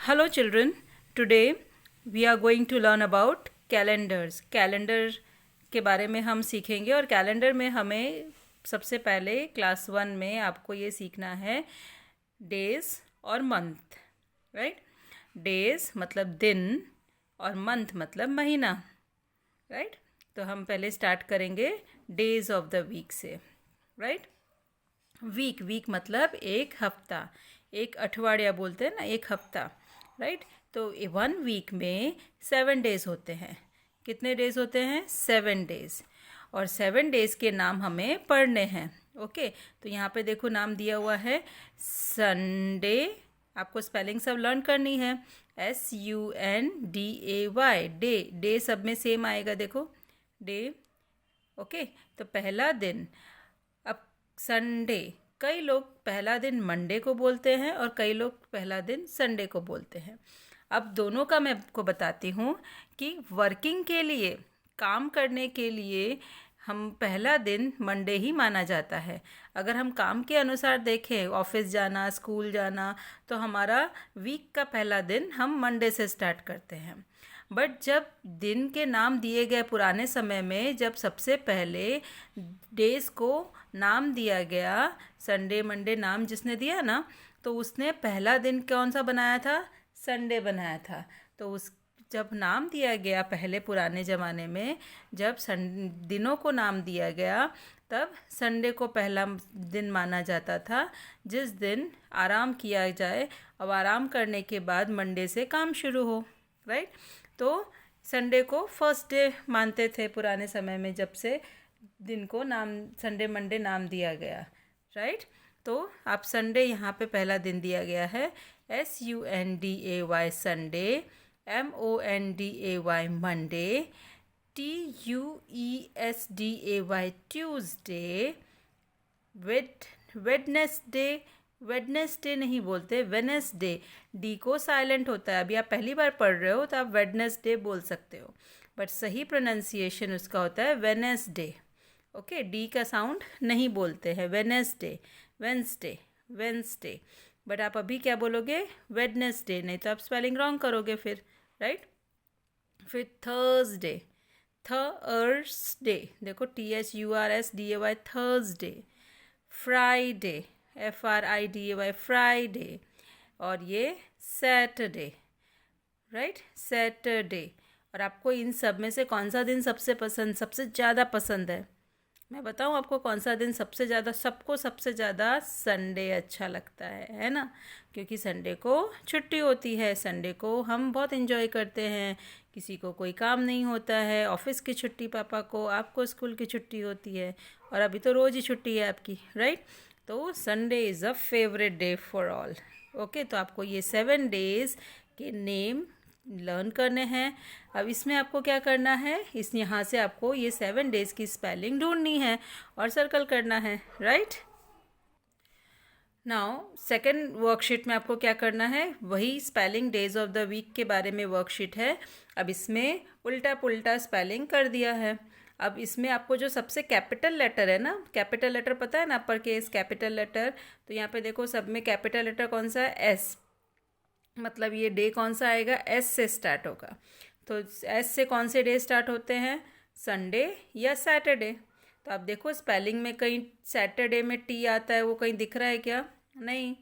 Hello children, today we are going to learn about calendars. Calendar के बारे में हम सीखेंगे और कैलेंडर में हमें सबसे पहले क्लास 1 में आपको ये सीखना है डेज और मंथ, राइट। डेज मतलब दिन और मंथ मतलब महीना, राइट। तो हम पहले स्टार्ट करेंगे डेज ऑफ द वीक से, राइट। वीक मतलब एक हफ्ता, एक अठवाडिया बोलते हैं ना, एक हफ्ता, राइट। तो 1 वीक में 7 डेज होते हैं। कितने डेज होते हैं? 7 डेज। और 7 डेज के नाम हमें पढ़ने हैं, ओके। तो यहाँ पे देखो नाम दिया हुआ है संडे। आपको स्पेलिंग सब लर्न करनी है। SUNDAY, डे सब में सेम आएगा, देखो डे, ओके। तो पहला दिन, अब संडे, कई लोग पहला दिन मंडे को बोलते हैं और कई लोग पहला दिन संडे को बोलते हैं। अब दोनों का मैं आपको बताती हूँ कि वर्किंग के लिए, काम करने के लिए हम पहला दिन मंडे ही माना जाता है। अगर हम काम के अनुसार देखें, ऑफिस जाना, स्कूल जाना, तो हमारा वीक का पहला दिन हम मंडे से स्टार्ट करते हैं। बट जब दिन के नाम दिए गए पुराने समय में, जब सबसे पहले डेज को नाम दिया गया, संडे मंडे नाम जिसने दिया ना, तो उसने पहला दिन कौन सा बनाया था? संडे बनाया था। तो उस जब नाम दिया गया पहले पुराने ज़माने में, जब दिनों को नाम दिया गया, तब संडे को पहला दिन माना जाता था, जिस दिन आराम किया जाए। अब आराम करने के बाद मंडे से काम शुरू हो, राइट। तो संडे को फर्स्ट डे मानते थे पुराने समय में, जब से दिन को नाम संडे मंडे नाम दिया गया, राइट। तो आप संडे यहाँ पे पहला दिन दिया गया है, SUNDAY Sunday, MONDAY Monday, TUESDAY Tuesday, Wednesday, Wednesday नहीं बोलते, वेनेसडे, डी को साइलेंट होता है। अभी आप पहली बार पढ़ रहे हो तो आप वेडनेसडे बोल सकते हो, बट सही प्रोनाउंसिएशन उसका होता है वेनेसडे, ओके। डी का साउंड नहीं बोलते हैं। वेनेसडे, वेंसडे, वेंसडे, बट आप अभी क्या बोलोगे? वेडनेसडे, नहीं तो आप स्पेलिंग रॉन्ग करोगे फिर, राइट। फिर थर्सडे, थर्सडे, देखो THURSDAY Thursday. Friday, FRIDAY Friday. और ये सैटरडे, राइट, सैटरडे। और आपको इन सब में से कौन सा दिन सबसे ज़्यादा पसंद है? मैं बताऊं आपको कौन सा दिन सबसे ज़्यादा, सबको सबसे ज़्यादा संडे अच्छा लगता है ना। क्योंकि संडे को छुट्टी होती है, संडे को हम बहुत इन्जॉय करते हैं। किसी को कोई काम नहीं होता है, ऑफिस की छुट्टी पापा को, आपको स्कूल की छुट्टी होती है, और अभी तो रोज़ ही छुट्टी है आपकी, राइट। तो Sunday is a favourite day for all, okay. तो आपको ये 7 डेज के नेम लर्न करने हैं। अब इसमें आपको क्या करना है, इस यहाँ से आपको ये 7 डेज की स्पेलिंग ढूंढनी है और सर्कल करना है, राइट। नाउ सेकंड वर्कशीट में आपको क्या करना है, वही spelling days of the week के बारे में वर्कशीट है। अब इसमें उल्टा पुल्टा स्पेलिंग कर दिया है। अब इसमें आपको जो सबसे कैपिटल लेटर है ना, कैपिटल लेटर पता है ना, अपर केस कैपिटल लेटर, तो यहाँ पे देखो सब में कैपिटल लेटर कौन सा है? S। मतलब ये डे कौन सा आएगा? S से स्टार्ट होगा। तो S से कौन से डे स्टार्ट होते हैं? संडे या सैटरडे। तो आप देखो स्पेलिंग में कहीं सैटरडे में T आता है, वो कहीं दिख रहा है क्या? नहीं।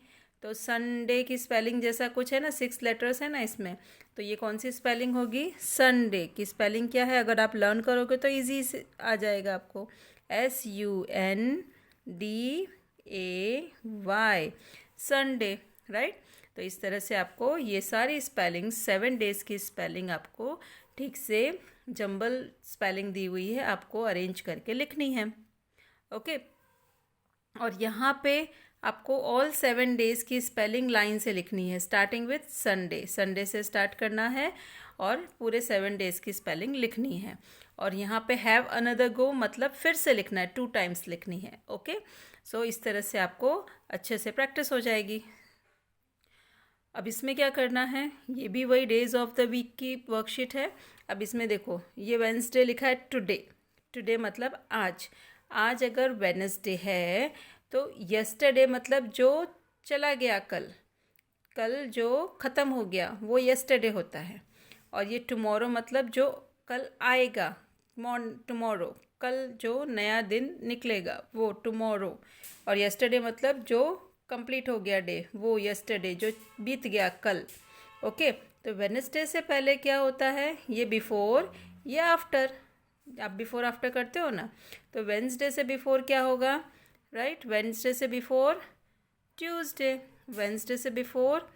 तो संडे की स्पेलिंग जैसा कुछ है ना, 6 लेटर्स है ना इसमें, तो ये कौन सी स्पेलिंग होगी? संडे की स्पेलिंग क्या है? अगर आप लर्न करोगे तो ईजी से आ जाएगा आपको, SUNDAY संडे, राइट। तो इस तरह से आपको ये सारी स्पेलिंग, 7 डेज की स्पेलिंग आपको ठीक से, जंबल स्पेलिंग दी हुई है, आपको अरेंज करके लिखनी है, ओके। और यहाँ पे आपको ऑल 7 डेज की स्पेलिंग लाइन से लिखनी है, स्टार्टिंग विथ संडे, संडे से स्टार्ट करना है और पूरे 7 डेज की स्पेलिंग लिखनी है। और यहाँ पे हैव अनदर गो मतलब फिर से लिखना है, 2 टाइम्स लिखनी है, ओके। सो इस तरह से आपको अच्छे से प्रैक्टिस हो जाएगी। अब इसमें क्या करना है, ये भी वही डेज ऑफ द वीक की वर्कशीट है। अब इसमें देखो ये वेडनेसडे लिखा है, टुडे, टुडे मतलब आज। आज अगर वेडनेसडे है तो यस्टरडे मतलब जो चला गया कल, कल जो ख़त्म हो गया वो येस्टरडे होता है, और ये टुमारो मतलब जो कल आएगा, टुमारो, कल जो नया दिन निकलेगा वो टुमारो, और येस्टरडे मतलब जो कंप्लीट हो गया डे वो येस्टरडे, जो बीत गया कल। ओके, तो वेडनेसडे से पहले क्या होता है, ये बिफोर या आफ्टर, आप बिफोर आफ्टर करते हो ना, तो वेडनेसडे से बिफोर क्या होगा, राइट, वेडनेसडे से बिफोर ट्यूसडे, वेडनेसडे से बिफोर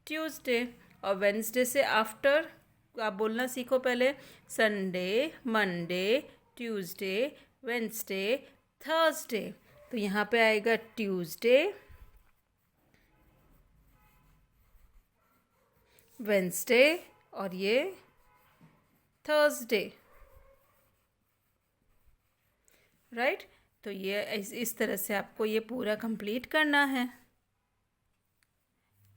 ट्यूसडे, और वेडनेसडे से आफ्टर आप बोलना सीखो पहले, Sunday, Monday, Tuesday, Wednesday, Thursday. तो यहाँ पे आएगा ट्यूसडे, वेडनेसडे, और ये थर्सडे, राइट। तो ये इस तरह से आपको ये पूरा कंप्लीट करना है।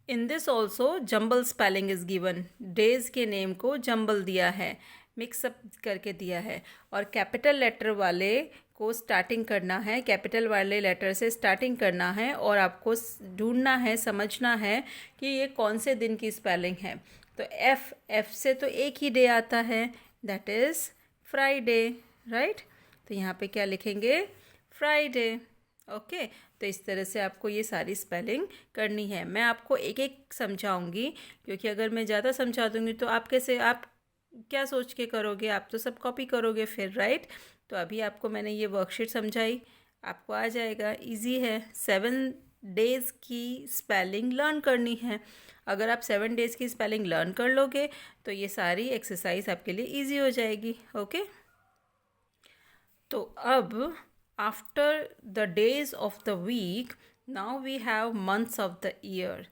In this also jumble spelling is given, days के नेम को जम्बल दिया है, मिक्सअप करके दिया है, और कैपिटल लेटर वाले को स्टार्टिंग करना है, कैपिटल वाले लेटर से स्टार्टिंग करना है, और आपको ढूंढना है, समझना है कि ये कौन से दिन की स्पेलिंग है। तो एफ से तो एक ही डे आता है, दैट इज़ फ्राइडे, राइट। तो यहाँ पे क्या लिखेंगे, फ्राइडे। ओके, तो इस तरह से आपको ये सारी स्पेलिंग करनी है। मैं आपको एक एक समझाऊंगी, क्योंकि अगर मैं ज़्यादा समझा दूंगी तो आप कैसे, आप क्या सोच के करोगे, आप तो सब कॉपी करोगे फिर, राइट। तो अभी आपको मैंने ये वर्कशीट समझाई, आपको आ जाएगा, इजी है। 7 डेज़ की स्पेलिंग लर्न करनी है। अगर आप 7 डेज़ की स्पेलिंग लर्न कर लोगे तो ये सारी एक्सरसाइज आपके लिए ईजी हो जाएगी। ओके, तो अब after the days of the week now we have months of the year.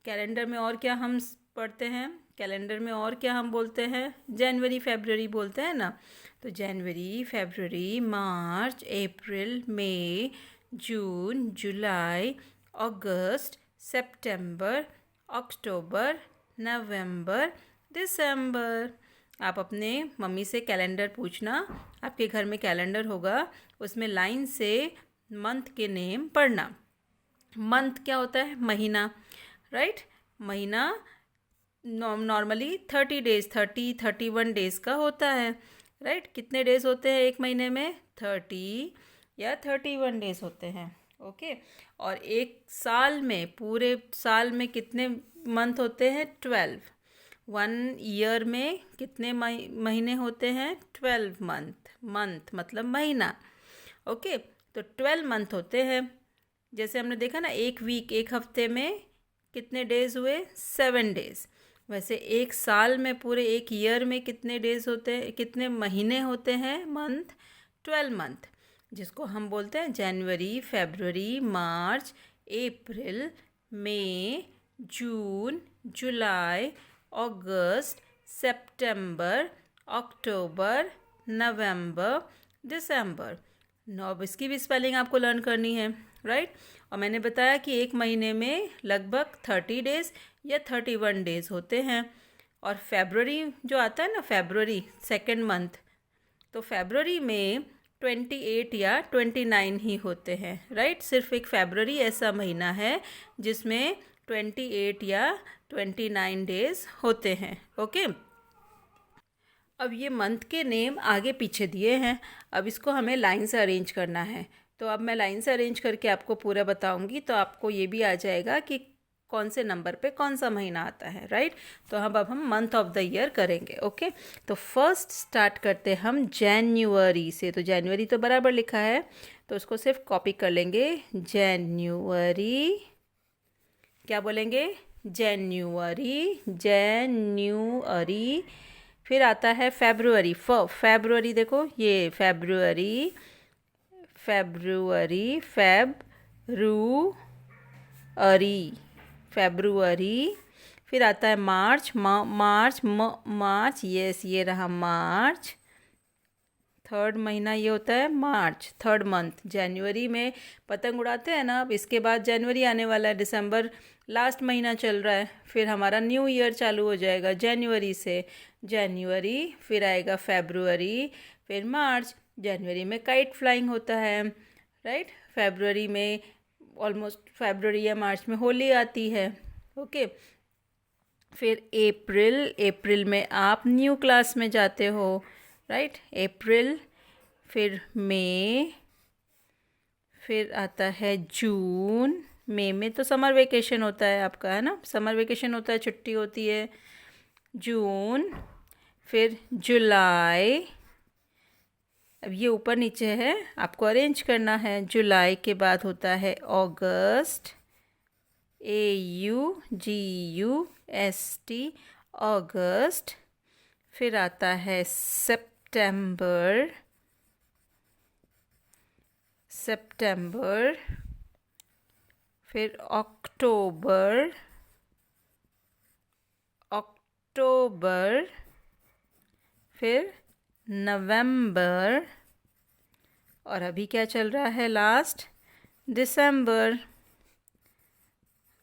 Calendar में और क्या हम पढ़ते हैं, कैलेंडर में और क्या हम बोलते हैं, जनवरी फरवरी बोलते हैं ना। तो जनवरी, फरवरी, मार्च, अप्रैल, मई, जून, जुलाई, अगस्त, सितंबर, अक्टूबर, नवंबर, दिसंबर। आप अपने मम्मी से कैलेंडर पूछना, आपके घर में कैलेंडर होगा, उसमें लाइन से मंथ के नेम पढ़ना। मंथ क्या होता है, महीना, राइट। महीना नॉर्मली 30 डेज, 31 डेज का होता है, राइट। कितने डेज होते हैं एक महीने में, 30 या 31 डेज होते हैं। ओके, और एक साल में, पूरे साल में कितने मंथ होते हैं, 12। 1 ईयर में कितने महीने होते हैं, 12 मंथ मतलब महीना। ओके, तो 12 मंथ होते हैं। जैसे हमने देखा ना, एक वीक, एक हफ्ते में कितने डेज हुए, 7 डेज। वैसे एक साल में, पूरे एक ईयर में कितने डेज होते हैं, कितने महीने होते हैं, मंथ, 12 मंथ, जिसको हम बोलते हैं जनवरी, फरवरी, मार्च, अप्रैल, मई, जून, जुलाई, अगस्त, सितंबर, अक्टूबर, नवंबर, दिसंबर। अब इसकी भी स्पेलिंग आपको लर्न करनी है, राइट। और मैंने बताया कि एक महीने में लगभग 30 डेज या 31 डेज होते हैं। और फरवरी जो आता है ना, फरवरी सेकेंड मंथ, तो फरवरी में 28 या 29 ही होते हैं, राइट। सिर्फ एक फरवरी ऐसा महीना है जिसमें 28 या 29 डेज होते हैं। ओके, अब ये मंथ के नेम आगे पीछे दिए हैं, अब इसको हमें लाइन से अरेंज करना है। तो अब मैं लाइन से अरेंज करके आपको पूरा बताऊंगी, तो आपको ये भी आ जाएगा कि कौन से नंबर पे कौन सा महीना आता है, राइट। तो अब हम मंथ ऑफ द ईयर करेंगे। ओके, तो फर्स्ट स्टार्ट करते हम जनवरी से। तो जनवरी तो बराबर लिखा है, तो उसको सिर्फ कॉपी कर लेंगे, जनवरी, क्या बोलेंगे, जनवरी, जनवरी। फिर आता है फरवरी, फरवरी, देखो ये फरवरी, फरवरी, फरवरी। फिर आता है मार्च, मार्च, यस, ये रहा मार्च, थर्ड महीना ये होता है मार्च, थर्ड मंथ। जनवरी में पतंग उड़ाते हैं ना, अब इसके बाद जनवरी आने वाला है, दिसंबर लास्ट महीना चल रहा है, फिर हमारा न्यू ईयर चालू हो जाएगा जनवरी से। जनवरी, फिर आएगा फरवरी, फिर मार्च। जनवरी में काइट फ्लाइंग होता है, राइट। फरवरी में ऑलमोस्ट, फरवरी या मार्च में होली आती है, ओके। फिर अप्रैल में आप न्यू क्लास में जाते हो, राइट, अप्रैल। फिर मई, फिर आता है जून। मई में तो समर वेकेशन होता है आपका, है ना, समर वेकेशन होता है, छुट्टी होती है। जून, फिर जुलाई। अब ये ऊपर नीचे है, आपको अरेंज करना है। जुलाई के बाद होता है अगस्त, AUGUST, अगस्त। फिर आता है सितंबर, फिर अक्टूबर, फिर नवंबर, और अभी क्या चल रहा है लास्ट, दिसंबर,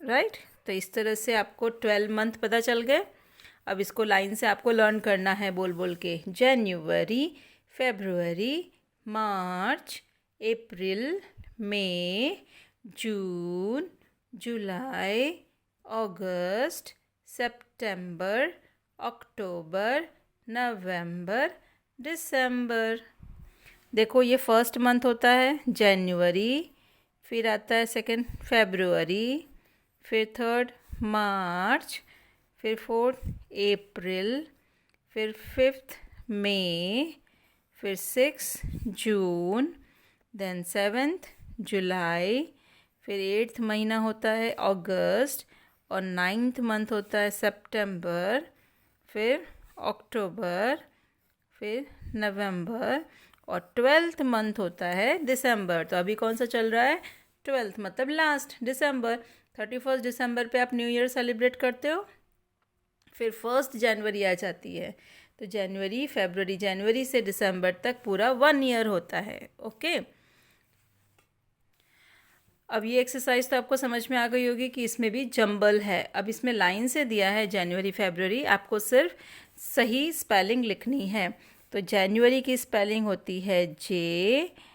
राइट। तो इस तरह से आपको 12 मंथ पता चल गए। अब इसको लाइन से आपको लर्न करना है बोल बोल के। जनवरी, फरवरी, मार्च, अप्रैल, मई, जून, जुलाई, अगस्त, सितंबर, अक्टूबर, नवंबर, दिसंबर। देखो ये फर्स्ट मंथ होता है जनवरी, फिर आता है सेकंड फरवरी, फिर थर्ड मार्च, फिर फोर्थ अप्रैल, फिर फिफ्थ मई, फिर सिक्स जून, देन सेवेंथ जुलाई, फिर एट्थ महीना होता है अगस्त, और नाइन्थ मंथ होता है सितंबर, फिर अक्टूबर, फिर नवंबर, और 12th मंथ होता है दिसंबर। तो अभी कौन सा चल रहा है, 12th, मतलब लास्ट दिसंबर। 31 दिसंबर पे आप न्यू ईयर सेलिब्रेट करते हो। फिर 1 जनवरी आ जाती है, तो जनवरी, फरवरी, जनवरी से दिसंबर तक पूरा 1 ईयर होता है। ओके। अब ये एक्सरसाइज तो आपको समझ में आ गई होगी कि इसमें भी जंबल है। अब इसमें लाइन से दिया है जनवरी फरवरी, आपको सिर्फ सही स्पेलिंग लिखनी है। तो जनवरी की स्पेलिंग होती है JANUARY।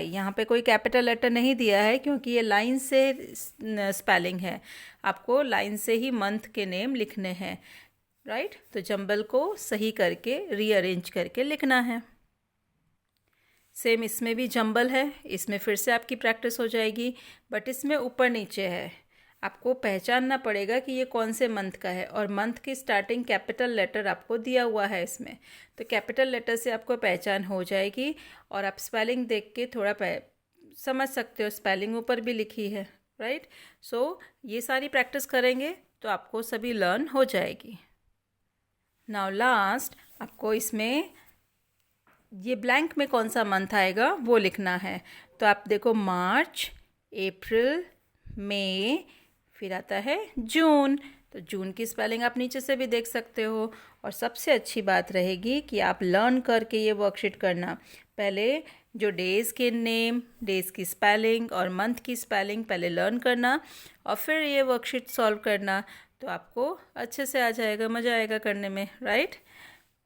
यहाँ पे कोई कैपिटल लेटर नहीं दिया है क्योंकि ये लाइन से स्पेलिंग है। आपको लाइन से ही मंथ के नेम लिखने हैं, राइट। तो जंबल को सही करके रीअरेंज करके लिखना है। सेम इसमें भी जंबल है, इसमें फिर से आपकी प्रैक्टिस हो जाएगी, बट इसमें ऊपर नीचे है। आपको पहचानना पड़ेगा कि ये कौन से मंथ का है, और मंथ की स्टार्टिंग कैपिटल लेटर आपको दिया हुआ है इसमें। तो कैपिटल लेटर से आपको पहचान हो जाएगी, और आप स्पेलिंग देख के थोड़ा समझ सकते हो, स्पेलिंग ऊपर भी लिखी है, राइट। सो ये सारी प्रैक्टिस करेंगे तो आपको सभी लर्न हो जाएगी। नाउ लास्ट आपको इसमें ये ब्लैंक में कौन सा मंथ आएगा वो लिखना है। तो आप देखो मार्च, अप्रैल, मई, फिर आता है जून। तो जून की स्पेलिंग आप नीचे से भी देख सकते हो। और सबसे अच्छी बात रहेगी कि आप लर्न करके ये वर्कशीट करना। पहले जो डेज़ के नेम, डेज़ की स्पेलिंग और मंथ की स्पेलिंग पहले लर्न करना, और फिर ये वर्कशीट सॉल्व करना। तो आपको अच्छे से आ जाएगा, मज़ा आएगा करने में, राइट।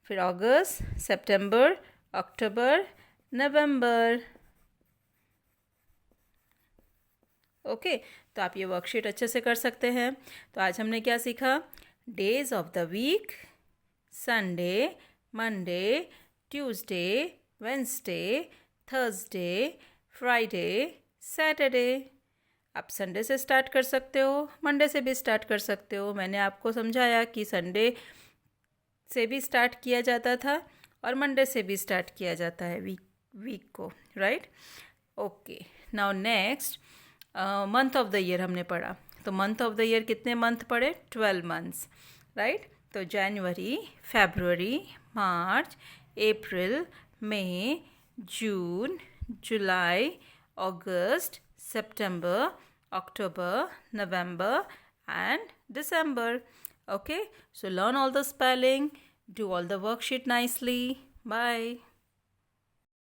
फिर अगस्त, सितंबर, अक्टूबर, नवंबर। ओके। तो आप ये वर्कशीट अच्छे से कर सकते हैं। तो आज हमने क्या सीखा, days of the week, Sunday, Monday, Tuesday, Wednesday, Thursday, Friday, Saturday. आप संडे से स्टार्ट कर सकते हो, मंडे से भी स्टार्ट कर सकते हो। मैंने आपको समझाया कि संडे से भी स्टार्ट किया जाता था और मंडे से भी स्टार्ट किया जाता है वीक को, right. Okay. Now next month of the year हमने पढ़ा। तो मंथ ऑफ द ईयर कितने मंथ पढ़े, 12 मंथ्स, राइट। तो जनवरी, फरवरी, मार्च, अप्रैल, मई, जून, जुलाई, अगस्त, September, October, November, and December. Okay, so learn all the spelling, do all the worksheet nicely. Bye.